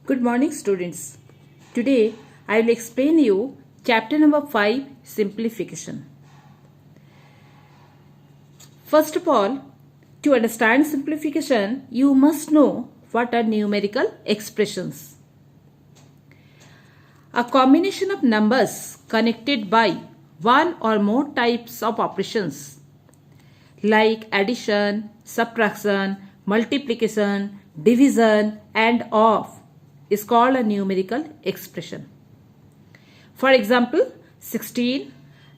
Good morning, students. Today I will explain you chapter number 5, simplification. First of all, to understand simplification, you must know what are numerical expressions. A combination of numbers connected by one or more types of operations like addition, subtraction, multiplication, division and of is called a numerical expression. For example, 16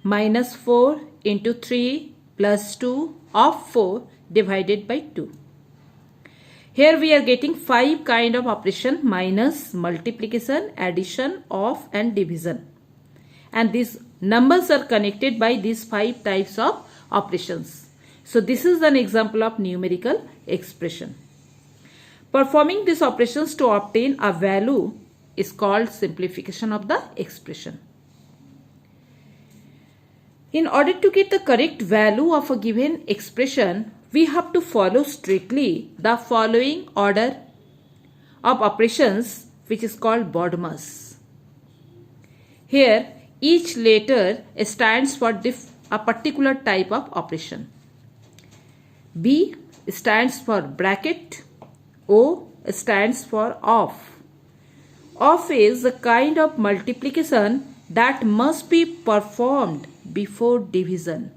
minus 4 into 3 plus 2 of 4 divided by 2. Here we are getting 5 kind of operation: minus, multiplication, addition, of and division. And these numbers are connected by these 5 types of operations. So this is an example of numerical expression. Performing these operations to obtain a value is called simplification of the expression. In order to get the correct value of a given expression, we have to follow strictly the following order of operations, which is called BODMAS. Here, each letter stands for a particular type of operation. B stands for bracket. O stands for of. Of is a kind of multiplication that must be performed before division.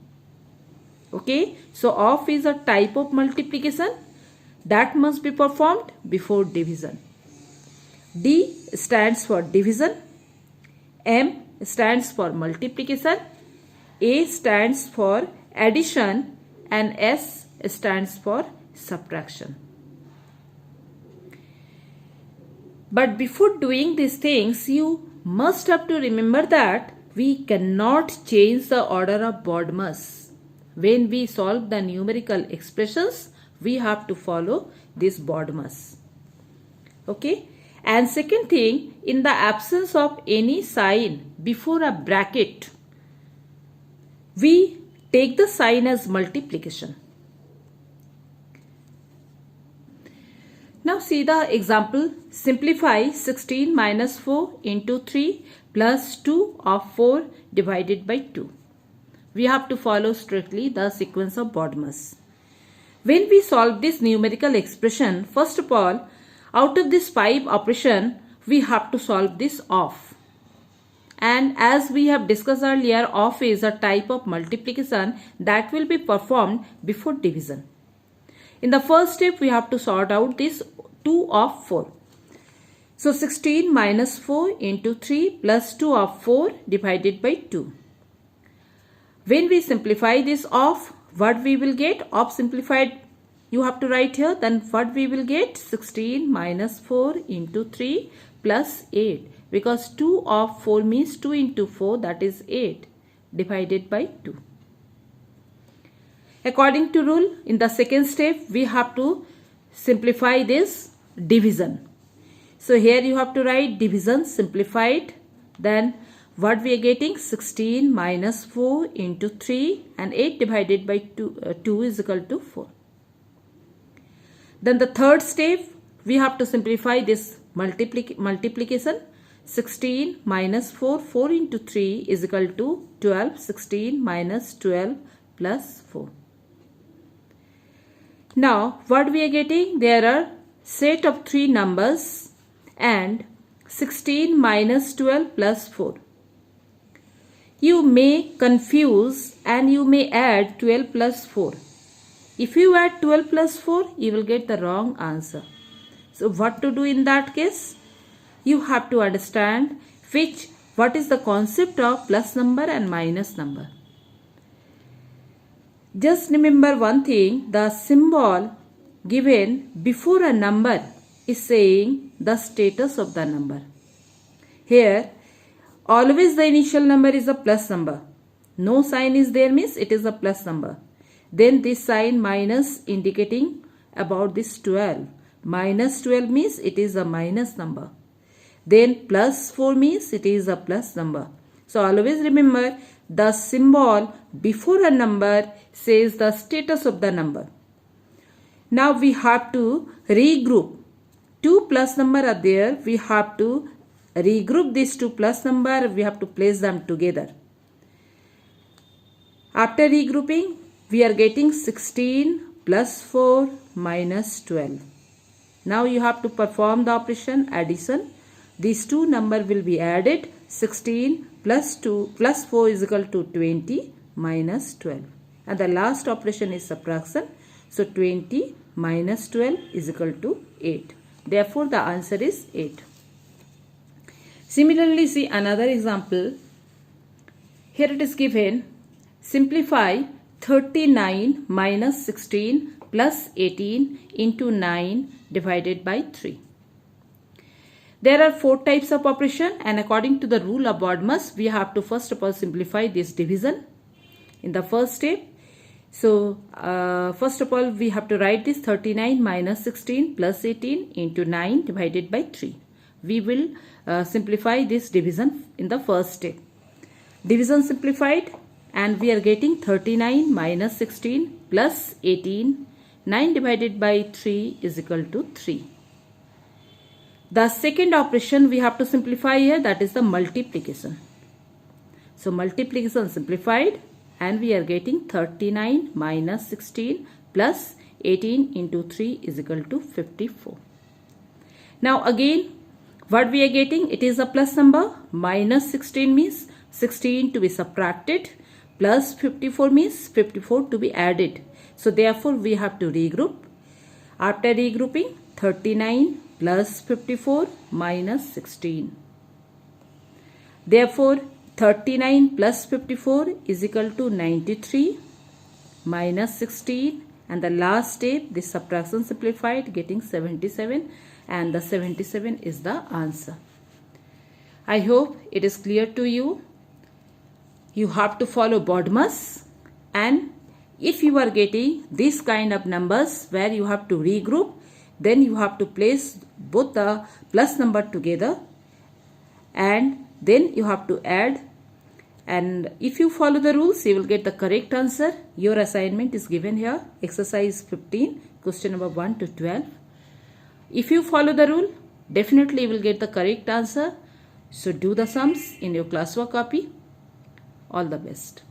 Okay, so of is a type of multiplication that must be performed before division. D stands for division. M stands for multiplication. A stands for addition and S stands for subtraction. But before doing these things, you must have to remember that we cannot change the order of BODMAS. When we solve the numerical expressions, we have to follow this BODMAS. Okay? And second thing, in the absence of any sign before a bracket, we take the sign as multiplication. Now see the example. Simplify 16 minus 4 into 3 plus 2 of 4 divided by 2. We have to follow strictly the sequence of BODMAS. When we solve this numerical expression, first of all, out of this 5 operation, we have to solve this of. And as we have discussed earlier, of is a type of multiplication that will be performed before division. In the first step, we have to sort out this 2 of 4. So 16 minus 4 into 3 plus 2 of 4 divided by 2. When we simplify this of, what we will get? Of simplified, you have to write here. Then what we will get? 16 minus 4 into 3 plus 8. Because 2 of 4 means 2 into 4, that is 8 divided by 2. According to rule, in the second step, we have to simplify this division. So here you have to write division simplified. Then what we are getting? 16 minus 4 into 3 and 8 divided by 2 is equal to 4. Then the third step, we have to simplify this multiplication. 16 minus 4, 4 into 3 is equal to 12. 16 minus 12 plus 4. Now what we are getting? There are set of 3 numbers and 16 minus 12 plus 4. You may confuse and you may add 12 plus 4. If you add 12 plus 4, you will get the wrong answer. So what to do in that case? You have to understand what is the concept of plus number and minus number. Just remember one thing, the symbol given before a number is saying the status of the number. Here, always the initial number is a plus number. No sign is there means it is a plus number. Then this sign minus indicating about this 12. Minus 12 means it is a minus number. Then plus 4 means it is a plus number. So always remember the symbol before a number says the status of the number. Now we have to regroup two plus number are there. We have to regroup these two plus number. We have to place them together. After regrouping, we are getting 16 plus 4 minus 12. Now you have to perform the operation addition. These two numbers will be added. 16 plus 2 plus 4 is equal to 20 minus 12. And the last operation is subtraction. So 20 minus 12 is equal to 8. Therefore the answer is 8. Similarly, see another example. Here it is given. Simplify 39 minus 16 plus 18 into 9 divided by 3. There are 4 types of operation, and according to the rule of BODMAS, we have to first of all simplify this division in the first step. So first of all, we have to write this 39 minus 16 plus 18 into 9 divided by 3. We will simplify this division in the first step. Division simplified, and we are getting 39 minus 16 plus 18. 9 divided by 3 is equal to 3. The second operation we have to simplify here, that is the multiplication. So multiplication simplified, and we are getting 39 minus 16 plus 18 into 3 is equal to 54. Now again, what we are getting, it is a plus number. Minus 16 means 16 to be subtracted, plus 54 means 54 to be added. So therefore we have to regroup. After regrouping, 39 plus 54 minus 16. Therefore 39 plus 54 is equal to 93 minus 16, and the last step, this subtraction simplified, getting 77, and the 77 is the answer. I hope it is clear to you. You have to follow BODMAS, and if you are getting this kind of numbers where you have to regroup, then you have to place both the plus number together, and then you have to add. And if you follow the rules, you will get the correct answer. Your assignment is given here, exercise 15, question number 1 to 12. If you follow the rule, definitely you will get the correct answer. So do the sums in your classwork copy. All the best.